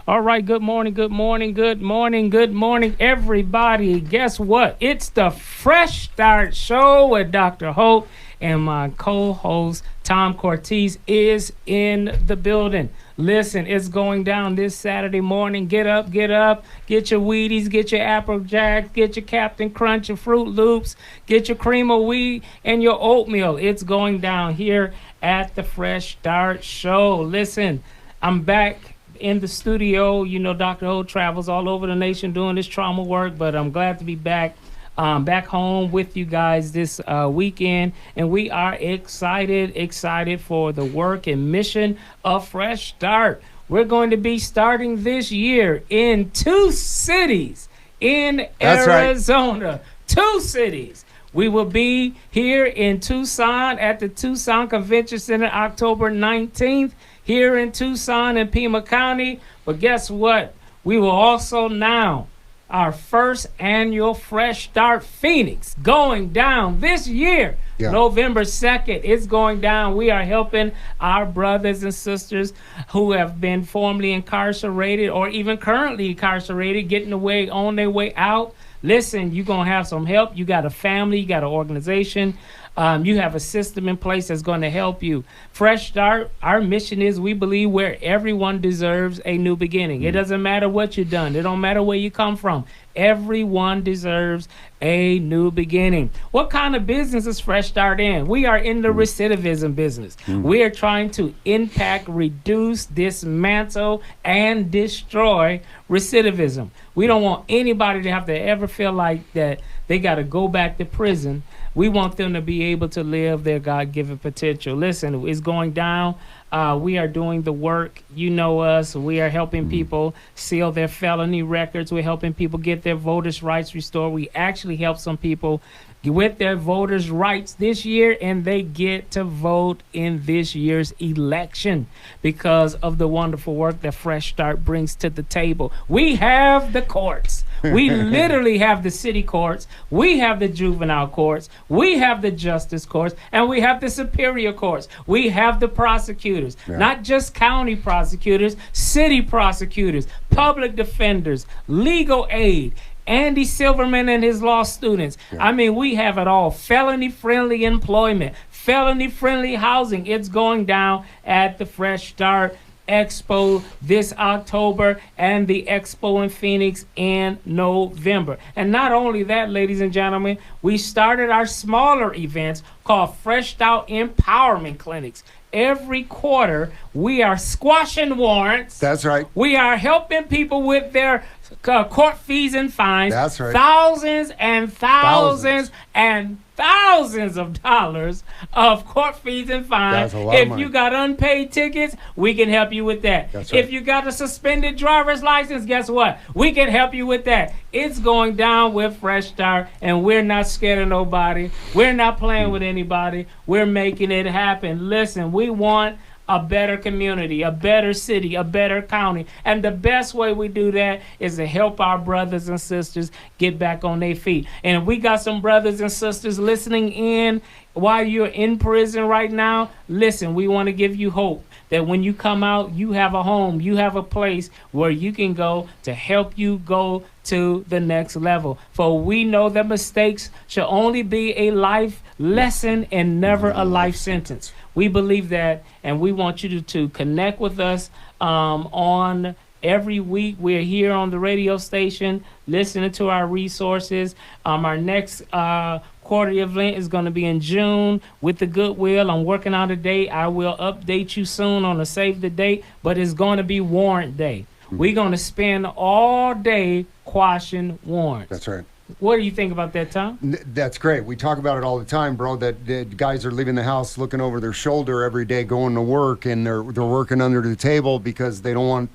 All right, good morning, good morning, good morning, good morning, everybody. Guess what? It's the Fresh Start Show with Dr. Hope, and my co-host Tom Cortez is in the building. Listen, it's going down this Saturday morning. Get up, get your Wheaties, get your Apple Jacks, get your Captain Crunch, your Fruit Loops, get your cream of wheat and your oatmeal. It's going down here at the Fresh Start Show. Listen, I'm back in the studio. You know, Dr. Ho travels all over the nation doing this trauma work, but I'm glad to be back home with you guys this weekend, and we are excited for the work and mission of Fresh Start. We're going to be starting this year in 2 cities in Arizona. Right. 2 cities. We will be here in Tucson at the Tucson Convention Center October 19th, here in Tucson and Pima County. But guess what? We will also now, our first annual Fresh Start Phoenix going down this year, November 2nd. It's going down. We are helping our brothers and sisters who have been formerly incarcerated or even currently incarcerated, getting away on their way out. Listen, you're going to have some help. You got a family, you got an organization. You have a system in place that's going to help you. Fresh Start, our mission is we believe where everyone deserves a new beginning. It doesn't matter what you've done. It don't matter where you come from. Everyone deserves a new beginning. What kind of business is Fresh Start in? We are in the recidivism business. We are trying to impact, reduce, dismantle, and destroy recidivism. We don't want anybody to have to ever feel like that they got to go back to prison. We want them to be able to live their God-given potential. Listen, it's going down. We are doing the work. You know us. We are helping people seal their felony records. We're helping people get their voters' rights restored. We actually help some people with their voters' rights this year, and they get to vote in this year's election because of the wonderful work that Fresh Start brings to the table. We have the courts. We literally have the city courts. We have the juvenile courts. We have the justice courts. And we have the superior courts. We have the prosecutors, not just county prosecutors, city prosecutors, public defenders, legal aid, Andy Silverman and his law students. I mean, we have it all. Felony-friendly employment, felony-friendly housing. It's going down at the Fresh Start Expo this October and the Expo in Phoenix in November. And not only that, ladies and gentlemen, we started our smaller events called Fresh Start Empowerment Clinics. Every quarter, we are squashing warrants. That's right. We are helping people with their court fees and fines. That's right. Thousands and thousands and thousands of dollars of court fees and fines. That's a lot of if money. you got unpaid tickets, we can help you with that. That's right. If you got a suspended driver's license, guess what? We can help you with that. It's going down with Fresh Start, and we're not scared of nobody. We're not playing with anybody. We're making it happen. Listen, we want a better community, a better city, a better county. And the best way we do that is to help our brothers and sisters get back on their feet. And if we got some brothers and sisters listening in while you're in prison right now, listen, we want to give you hope that when you come out, you have a home, you have a place where you can go to help you go to the next level. For we know that mistakes should only be a life lesson and never a life sentence. We believe that, and we want you to connect with us on every week. We're here on the radio station listening to our resources. Our next quarterly event is going to be in June with the Goodwill. I'm working on a date. I will update you soon on a save the date, but it's going to be Warrant Day. We're going to spend all day quashing warrants. That's right. What do you think about that, Tom? That's great. We talk about it all the time, bro, that guys are leaving the house looking over their shoulder every day going to work, and they're working under the table because they don't want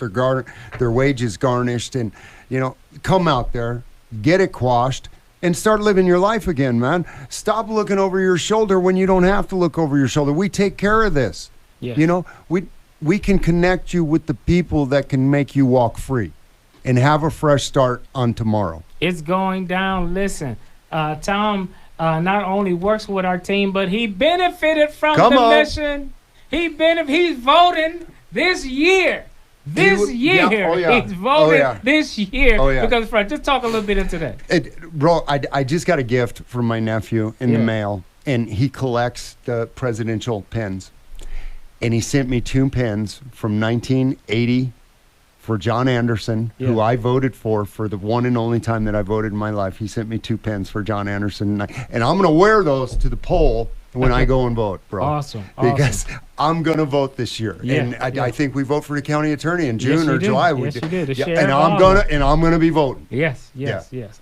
their wages garnished. And, you know, come out there, get it quashed, and start living your life again, man. Stop looking over your shoulder when you don't have to look over your shoulder. We take care of this. Yeah. You know, we can connect you with the people that can make you walk free and have a fresh start on tomorrow. It's going down. Listen, Tom not only works with our team, but he benefited from mission. He's voting this year this year. Yeah. Oh, yeah. He's voted this year. Oh, yeah. Because, Fred, just talk a little bit into that. Bro, I just got a gift from my nephew in the mail, and he collects the presidential pens. And he sent me 2 pens from 1980 for John Anderson, who I voted for the one and only time that I voted in my life. He sent me 2 pens for John Anderson. And I'm going to wear those to the poll when I go and vote, bro. Awesome. Because I'm going to vote this year. Yeah, And I think we vote for the county attorney in June or do. July. Yes, you do. The And sheriff, I'm going to be voting. Yes.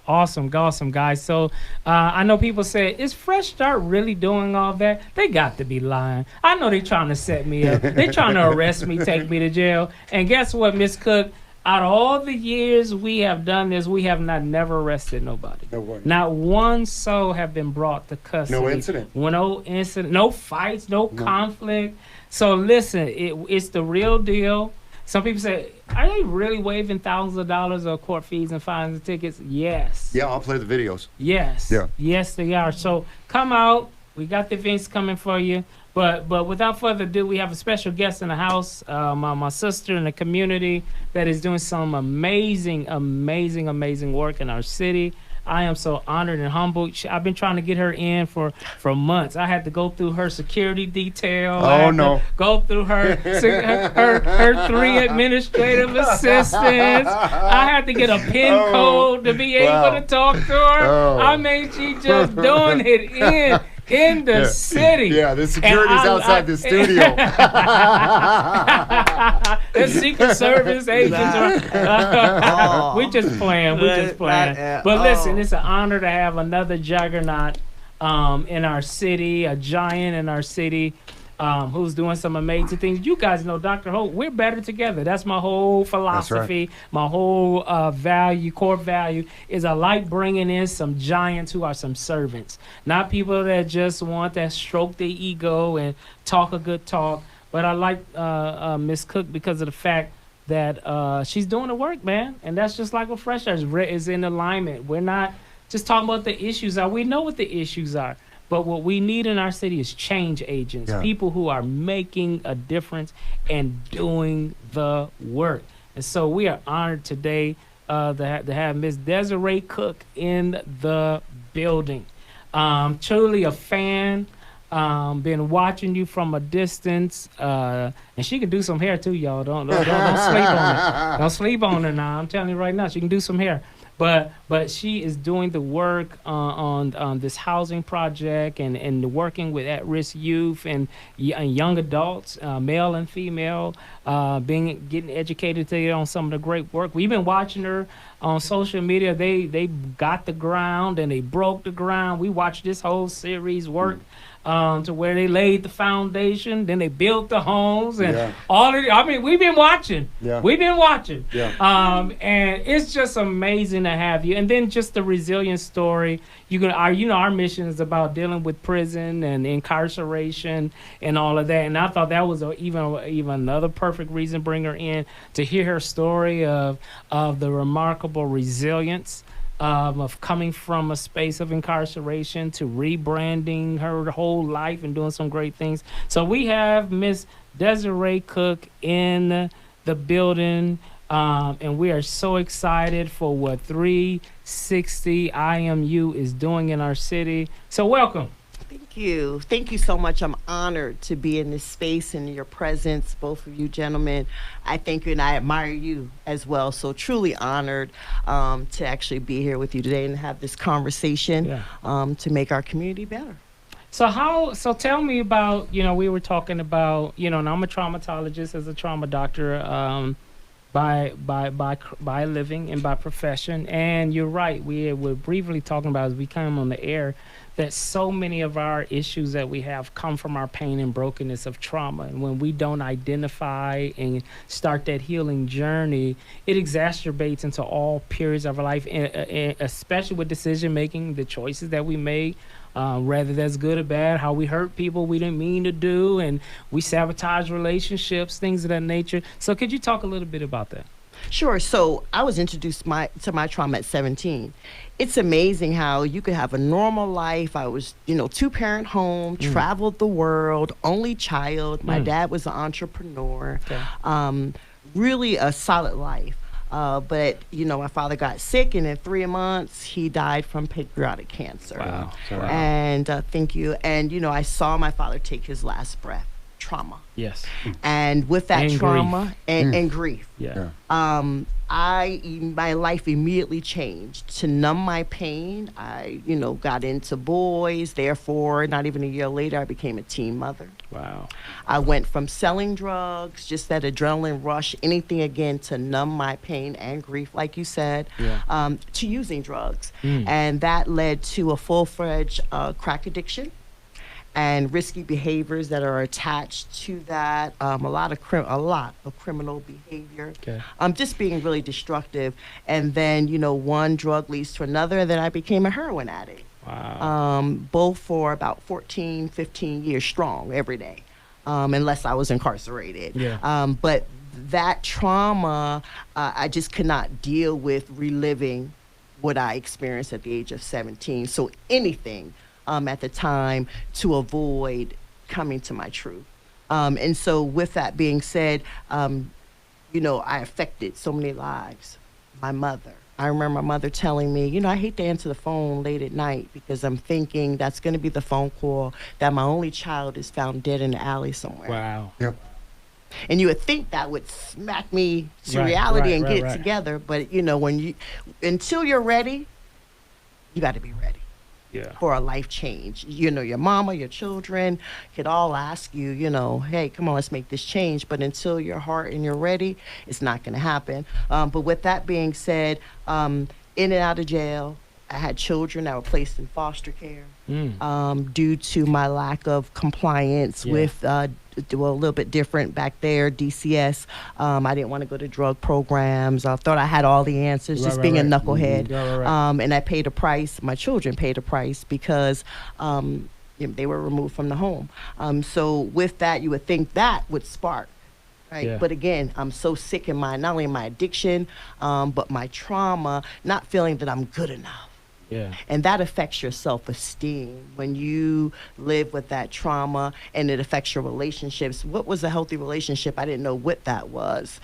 Awesome, guys. So I know people say, is Fresh Start really doing all that? They got to be lying. I know they're trying to set me up. They're trying to arrest me, take me to jail. And guess what, Miss Cook? Out of all the years we have done this, we have never arrested nobody. No way. Not one soul have been brought to custody. No incident. No incident. No fights. No conflict. So listen, it's the real deal. Some people say, are they really waiving thousands of dollars of court fees and fines and tickets? Yes. Yeah, I'll play the videos. Yes. Yeah. Yes, they are. So come out. We got the events coming for you. But without further ado, we have a special guest in the house, my sister in the community that is doing some amazing work in our city. I am so honored and humbled. I've been trying to get her in for months. I had to go through her security detail. Go through her 3 administrative assistants. I had to get a PIN code to be able to talk to her. I mean, she just doing it in the city. Yeah, the security's outside the studio. The Secret Service agents. We just playing. But listen, it's an honor to have another juggernaut in our city, a giant in our city. Who's doing some amazing things. You guys know Dr. Hope, we're better together. That's my whole philosophy. Right. My whole core value is I like bringing in some giants who are some servants. Not people that just want to stroke their ego and talk a good talk. But I like Miss Cook because of the fact that she's doing the work, man. And that's just like what Fresh Start is in alignment. We're not just talking about the issues. We know what the issues are. But what we need in our city is change agents, people who are making a difference and doing the work. And so we are honored today to have Miss Desiree Cook in the building. Truly a fan. Been watching you from a distance, and she can do some hair too, y'all. Don't sleep on it. Don't sleep on her now. I'm telling you right now, she can do some hair. But she is doing the work on this housing project and working with at-risk youth and young adults, male and female, getting educated today on some of the great work. We've been watching her on social media. They got the ground and they broke the ground. We watched this whole series work. To where they laid the foundation, then they built the homes and all of it. I mean, we've been watching. Yeah. We've been watching. Yeah. And it's just amazing to have you. And then just the resilient story. Our mission is about dealing with prison and incarceration and all of that. And I thought that was even another perfect reason to bring her in to hear her story of the remarkable resilience. Of coming from a space of incarceration to rebranding her whole life and doing some great things. So we have Miss Desiree Cook in the building, and we are so excited for what 360 IMU is doing in our city. So welcome. Thank you so much. I'm honored to be in this space and in your presence, both of you gentlemen. I thank you and I admire you as well. So truly honored to actually be here with you today and have this conversation to make our community better. So tell me about, we were talking about, and I'm a traumatologist as a trauma doctor by living and by profession. And you're right. We're briefly talking about as we come on the air that so many of our issues that we have come from our pain and brokenness of trauma. And when we don't identify and start that healing journey, it exacerbates into all periods of our life, and especially with decision making, the choices that we make, whether that's good or bad, how we hurt people we didn't mean to do, and we sabotage relationships, things of that nature. So could you talk a little bit about that? Sure. So I was introduced to my trauma at 17. It's amazing how you could have a normal life. I was, 2-parent home, traveled the world, only child. My dad was an entrepreneur. Okay. really a solid life. But my father got sick, and in 3 months he died from pancreatic cancer. Wow. Wow. And thank you. And I saw my father take his last breath. Trauma. Yes. And with that And trauma and grief, Yeah. my life immediately changed. To numb my pain, I got into boys. Therefore, not even a year later, I became a teen mother. Wow. I went from selling drugs, just that adrenaline rush, anything again to numb my pain and grief, like you said, to using drugs. And that led to a full-fledged crack addiction and risky behaviors that are attached to that. A lot of criminal behavior. Okay. Just being really destructive. And then, one drug leads to another, and then I became a heroin addict. Wow. Both for about 14, 15 years strong every day, unless I was incarcerated. Yeah. But that trauma, I just could not deal with reliving what I experienced at the age of 17. So anything at the time to avoid coming to my truth. And so with that being said, I affected so many lives. My mother. I remember my mother telling me, I hate to answer the phone late at night because I'm thinking that's going to be the phone call that my only child is found dead in the alley somewhere. Wow. Yep. And you would think that would smack me to Right, reality and right, get right. it together. But, until you're ready, you got to be ready Yeah. for a life change. Your mama, your children could all ask you, hey, come on, let's make this change. But until your heart and you're ready, it's not going to happen. But with that being said, in and out of jail, I had children that were placed in foster care due to my lack of compliance with, a little bit different back there, DCS. I didn't want to go to drug programs. I thought I had all the answers, just being a knucklehead. And I paid a price. My children paid a price because they were removed from the home. So with that, you would think that would spark. Right. Yeah. But again, I'm so sick in not only my addiction, but my trauma, not feeling that I'm good enough. Yeah. And that affects your self-esteem when you live with that trauma, and it affects your relationships. What was a healthy relationship? I didn't know what that was.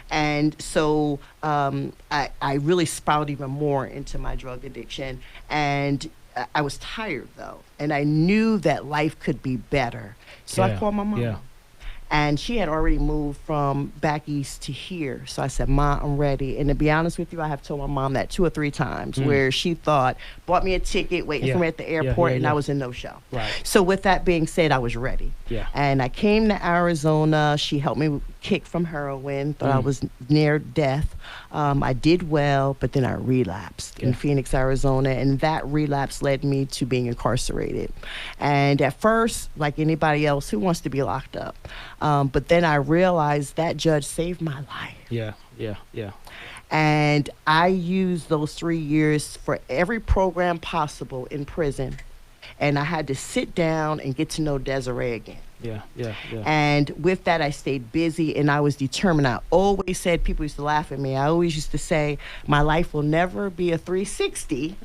And so I really spiraled even more into my drug addiction. And I was tired, though. And I knew that life could be better. So I called my mom. Yeah. And she had already moved from back east to here. So I said, Ma, I'm ready. And to be honest with you, I have told my mom that 2 or 3 times where she bought me a ticket, waiting for me at the airport, and I was a no-show. Right. So with that being said, I was ready. Yeah. And I came to Arizona. She helped me kick from heroin, thought I was near death. I did well, but then I relapsed in Phoenix, Arizona, and that relapse led me to being incarcerated. And at first, like anybody else, who wants to be locked up? But then I realized that judge saved my life. Yeah. Yeah. Yeah. And I used those 3 years for every program possible in prison. And I had to sit down and get to know Desiree again. Yeah. Yeah. Yeah. And with that, I stayed busy and I was determined. I always said, people used to laugh at me. I always used to say, my life will never be a 360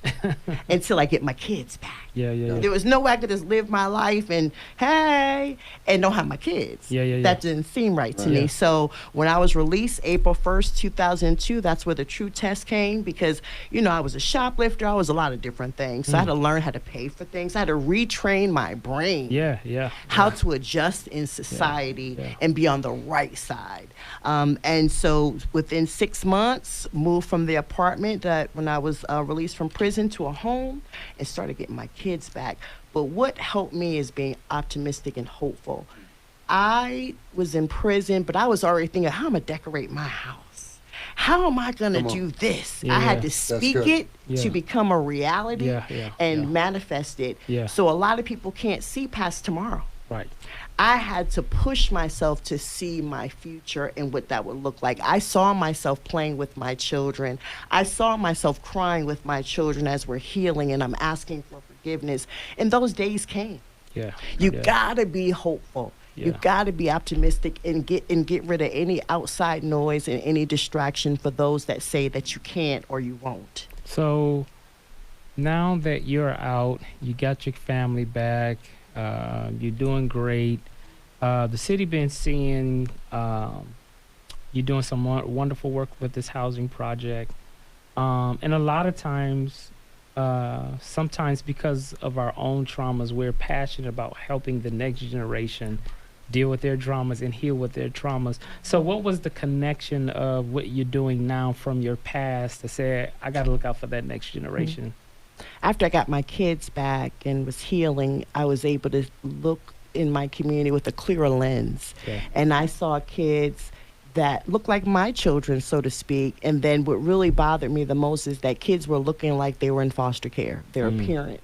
until I get my kids back. Yeah. Yeah. Yeah. There was no way I could just live my life and, hey, and don't have my kids. Yeah, yeah, yeah. That didn't seem right to me. Yeah. So when I was released, April 1st, 2002, that's where the true test came because, I was a shoplifter. I was a lot of different things. So I had to learn how to pay for things. I had to retrain my brain. Yeah. Yeah. How to adjust in society and be on the right side. And so within 6 months, moved from the apartment that when I was released from prison to a home and started getting my kids back. But what helped me is being optimistic and hopeful. I was in prison, but I was already thinking, how am I decorate my house? How am I going to do this? Yeah, I had to That's speak good. it Yeah. to become a reality and manifest it. Yeah. So a lot of people can't see past tomorrow. Right. I had to push myself to see my future and what that would look like. I saw myself playing with my children. I saw myself crying with my children as we're healing and I'm asking for forgiveness. And those days came. Yeah. You yeah. gotta be hopeful. You Yeah. gotta be optimistic and get rid of any outside noise and any distraction for those that say that you can't or you won't. So now that you're out, you got your family back, you're doing great. The city been seeing, You're doing some wonderful work with this housing project. And a lot of times, sometimes because of our own traumas, we're passionate about helping the next generation deal with their traumas and heal with their traumas. So what was the connection of what you're doing now from your past to say, I got to look out for that next generation? After I got my kids back and was healing, I was able to look in my community with a clearer lens. Okay. And I saw kids that looked like my children, so to speak. And then what really bothered me the most is that kids were looking like they were in foster care, their appearance.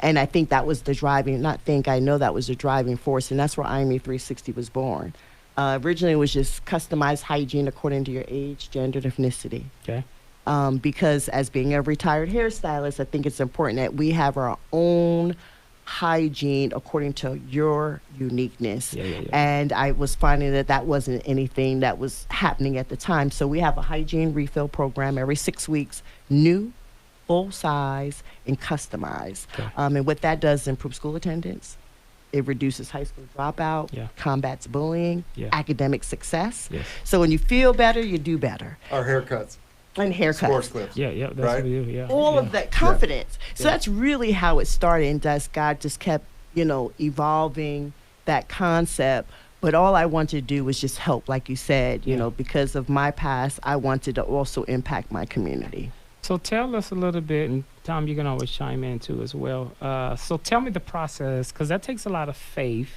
And I think that was the driving, I know that was the driving force. And that's where IME 360 was born. Originally, it was just customized hygiene according to your age, gender, and ethnicity. Okay. Because as being a retired hairstylist, I think it's important that we have our own hygiene according to your uniqueness. Yeah. And I was finding that that wasn't anything that was happening at the time. So we have a hygiene refill program every 6 weeks, new, full size, and customized. Okay. And what that does is improve school attendance. It reduces high school dropout, Yeah. combats bullying, Yeah. academic success. Yes. So when you feel better, you do better. Our haircuts, And haircuts. sports clips. Yeah, that's Right? what we do. Yeah. All yeah. of that confidence. So Yeah. that's really how it started. And thus God just kept, evolving that concept. But all I wanted to do was just help, like you said, Yeah. because of my past, I wanted to also impact my community. So tell us a little bit, and Tom, you can always chime in too as well. So tell me the process, because that takes a lot of faith.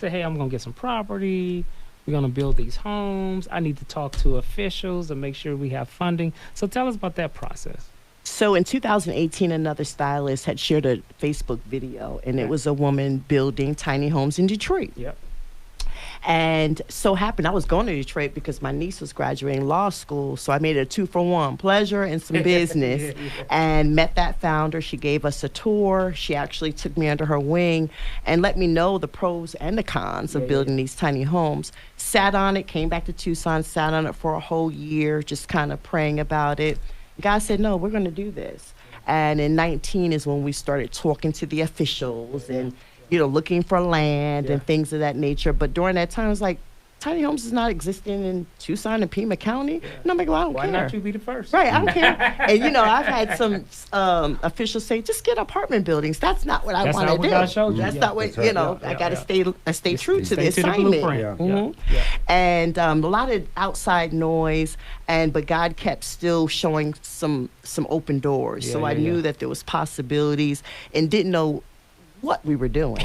Say, hey, I'm going to get some property. We're going to build these homes. I need to talk to officials and make sure we have funding. So tell us about that process. So in 2018, another stylist had shared a Facebook video, and it was a woman building tiny homes in Detroit. Yep. And so happened I was going to Detroit because my niece was graduating law school. So I made it a 2-for-1, pleasure and some business, and met that founder. She gave us a tour. She actually took me under her wing and let me know the pros and the cons of building these tiny homes. Sat on it, came back to Tucson, sat on it for a whole year, just kind of praying about it. God said, no, we're going to do this. And in 19 is when we started talking to the officials and looking for land and things of that nature. But during that time, it was like, tiny homes is not existing in Tucson and Pima County. And I'm like, well, I don't Why care. not you be the first? Right, I don't care. And, I've had some officials say, just get apartment buildings. That's not what I That's want not to what do. God showed you. That's Yeah. not what, That's right. I got to stay true to Stay the to the assignment. blueprint. Yeah. Mhm. Yeah. And a lot of outside noise, but God kept still showing some open doors. Yeah, So I yeah, knew yeah. that there was possibilities and didn't know what we were doing.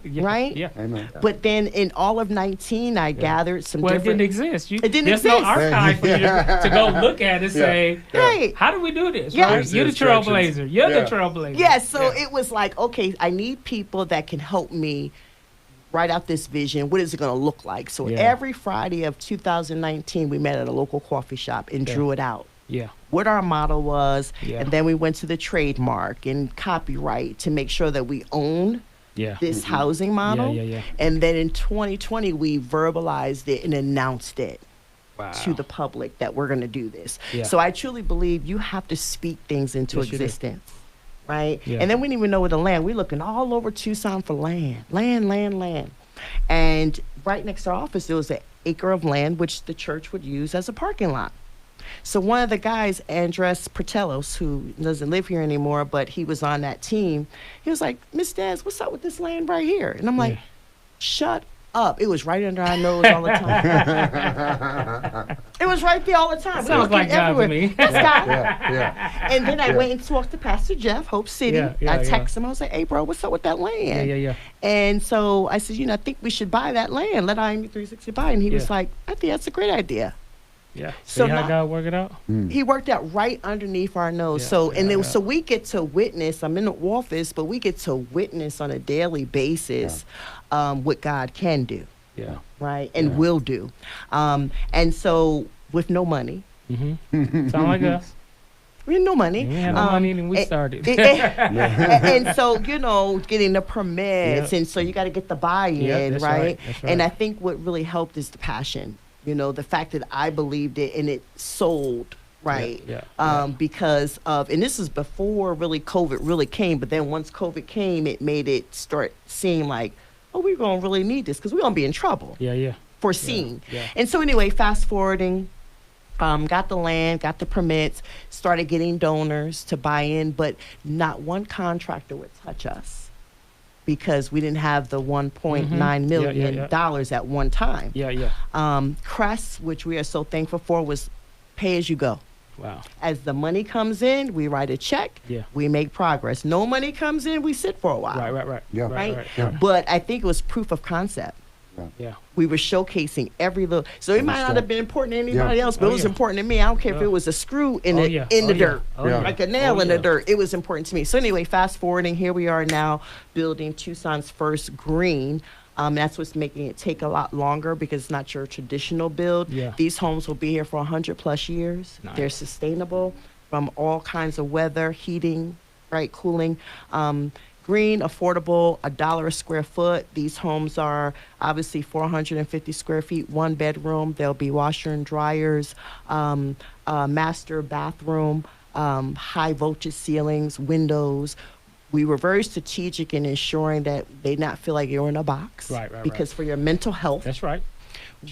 Yeah. Right? Yeah. Amen. But then in all of 19, I gathered some Well, it different. didn't exist. It didn't There's exist. no archive for you to go look at and say, Right. how do we do this? Yeah. Right? You're the Instructions. trailblazer. You're Yeah. the trailblazer. Yes, so it was like, okay, I need people that can help me write out this vision. What is it going to look like? So Yeah. every Friday of 2019, we met at a local coffee shop and drew it out. Yeah. What our model was, Yeah. and then we went to the trademark and copyright to make sure that we own Yeah. this housing model. Yeah. And then in 2020, we verbalized it and announced it Wow. to the public that we're going to do this. Yeah. So I truly believe you have to speak things into Yes, you do. existence. Right? Yeah. And then we didn't even know where the land. We're looking all over Tucson for land. And right next to our office, there was an acre of land which the church would use as a parking lot. So one of the guys, Andres Pratellos, who doesn't live here anymore, but he was on that team, he was like, Miss Des, what's up with this land right here? And I'm like, Yeah. shut up. It was right under our nose all the time. It was right there all the time. We Sounds were like looking God to everywhere. me. That's God. Yeah. And then I Yeah. went and talked to Pastor Jeff, Hope City. Yeah, yeah, I yeah. texted him. I was like, hey, bro, what's up with that land? Yeah. And so I said, I think we should buy that land. Let IME 360 buy. And he was Yeah. like, I think that's a great idea. Yeah. So See how now- God work it out? He worked out right underneath our nose. Yeah, So yeah. so we get to witness. I'm in the office, but we get to witness on a daily basis what God can do, Yeah. right, and Yeah. will do. And so with no money, Mm-hmm. Sound like us. we had no money. We had no money when we started. And so, getting the permits, Yeah. and so you got to get the buy-in, Yeah, that's right? right, that's And right. I think what really helped is the passion. The fact that I believed it and it sold, right? Yeah. Because of, and this is before really COVID really came, but then once COVID came, it made it start seeing like, oh, we're going to really need this because we're going to be in trouble Yeah. foreseen. Yeah. And so anyway, fast forwarding, got the land, got the permits, started getting donors to buy in, but not one contractor would touch us because we didn't have the $1.9 million dollars at one time. Crest, which we are so thankful for, was pay as you go. Wow. As the money comes in, we write a check, we make progress. No money comes in, we sit for a while. Right. Yeah. Right? But I think it was proof of concept. Yeah. We were showcasing every little. So it might not have been important to anybody else, but it was important to me. I don't care if it was a screw in the dirt, like a nail in the dirt. It was important to me. So anyway, fast forwarding, here we are now building Tucson's first green. That's what's making it take a lot longer because it's not your traditional build. These homes will be here for 100+ years. Nice. They're sustainable from all kinds of weather, heating, right, cooling. Green, affordable, $1 a square foot. These homes are obviously 450 square feet, 1 bedroom. There'll be washer and dryers, master bathroom, high voltage ceilings, windows. We were very strategic in ensuring that they not feel like you're in a box. Right. Because for your mental health. That's right.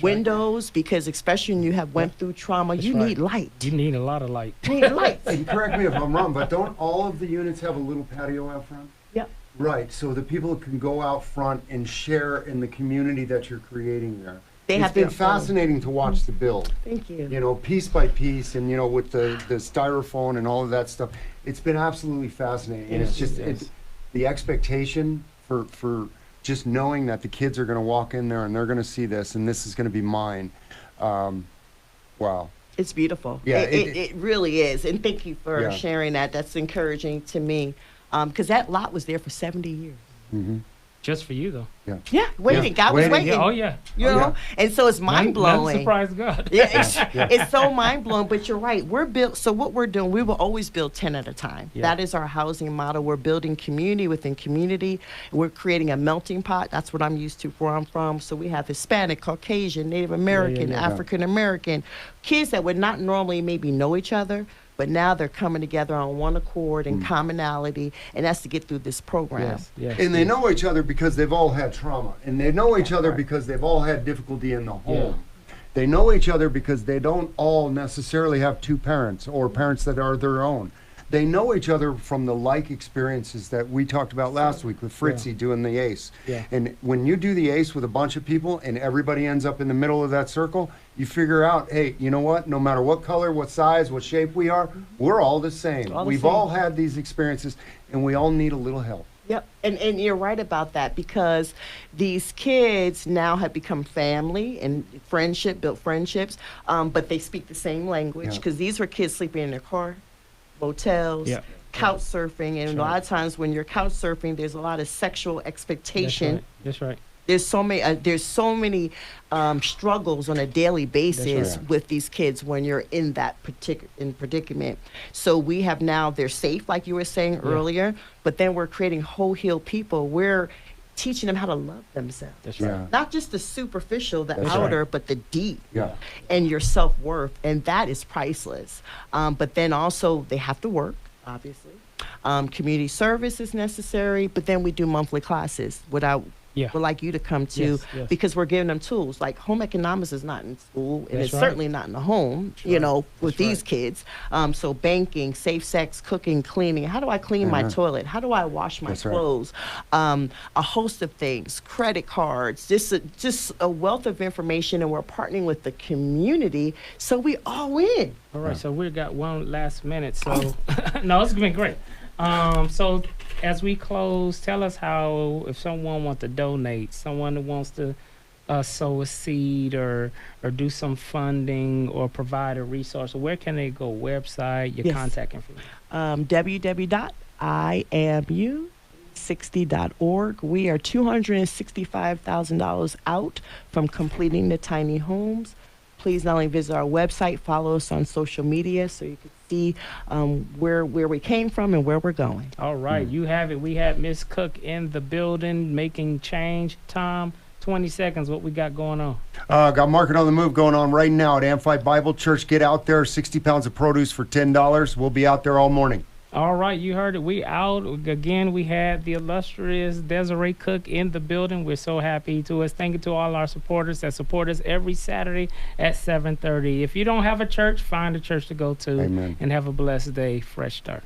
Windows, because especially when you have went through trauma, you need light. You need a lot of light. You need light. And correct me if I'm wrong, but don't all of the units have a little patio out front? Yep. Right, so the people can go out front and share in the community that you're creating there. It's been fascinating to watch the build. Thank you. You know, piece by piece, and you know, with the styrofoam and all of that stuff. It's been absolutely fascinating. And it's just the expectation for just knowing that the kids are going to walk in there and they're going to see this and this is going to be mine. Wow. It's beautiful. Yeah, it really is. And thank you for sharing that. That's encouraging to me. Because that lot was there for 70 years. Mm-hmm. Just for you, though. Yeah, waiting. God was waiting. You know? And so it's mind-blowing. Surprise God. It's so mind-blowing, but you're right. We're built, so what we're doing, we will always build 10 at a time. That is our housing model. We're building community within community. We're creating a melting pot. That's what I'm used to, where I'm from. So we have Hispanic, Caucasian, Native American, African American, kids that would not normally maybe know each other, but now they're coming together on one accord and commonality, and that's to get through this program. And they know each other because they've all had trauma, and they know each other because they've all had difficulty in the home. They know each other because they don't all necessarily have two parents or parents that are their own. They know each other from the like experiences that we talked about last week with Fritzy doing the ACE. And when you do the ACE with a bunch of people and everybody ends up in the middle of that circle, you figure out, hey, you know what? No matter what color, what size, what shape we are, we're all the same. We've all had these experiences and we all need a little help. Yep, and you're right about that because these kids now have become family and built friendships, but they speak the same language because these were kids sleeping in their car, motels, couch surfing, and a lot of times when you're couch surfing, there's a lot of sexual expectation. That's right. There's so many struggles on a daily basis with these kids when you're in that predicament. So we have now, they're safe, like you were saying earlier, but then we're creating whole healed people. We're teaching them how to love themselves. That's right. Not just the superficial, the outer, but the deep. And your self-worth, and that is priceless. But then also they have to work, obviously. Community service is necessary, but then we do monthly classes would like you to come to because we're giving them tools. Like home economics is not in school, and it's certainly not in the home, you know, with these kids. So banking, safe sex, cooking, cleaning. How do I clean my toilet? How do I wash my clothes? A host of things, credit cards, just a wealth of information, and we're partnering with the community, so we all win. All right, so we've got one last minute. So, no, it's been great. So as we close, tell us how, if someone wants to donate, someone who wants to sow a seed or do some funding or provide a resource, where can they go? Website, your contact information. www.imu60.org. We are $265,000 out from completing the tiny homes. Please not only visit our website, follow us on social media so you can see where we came from and where we're going. All right, you have it. We had Miss Cook in the building making change. Tom, 20 seconds, what we got going on? Got Market on the Move going on right now at Amphi Bible Church. Get out there, 60 pounds of produce for $10. We'll be out there all morning. All right, you heard it. We out again. We had the illustrious Desiree Cook in the building. We're so happy to us. Thank you to all our supporters that support us every Saturday at 7:30. If you don't have a church, find a church to go to. Amen. And have a blessed day. Fresh start.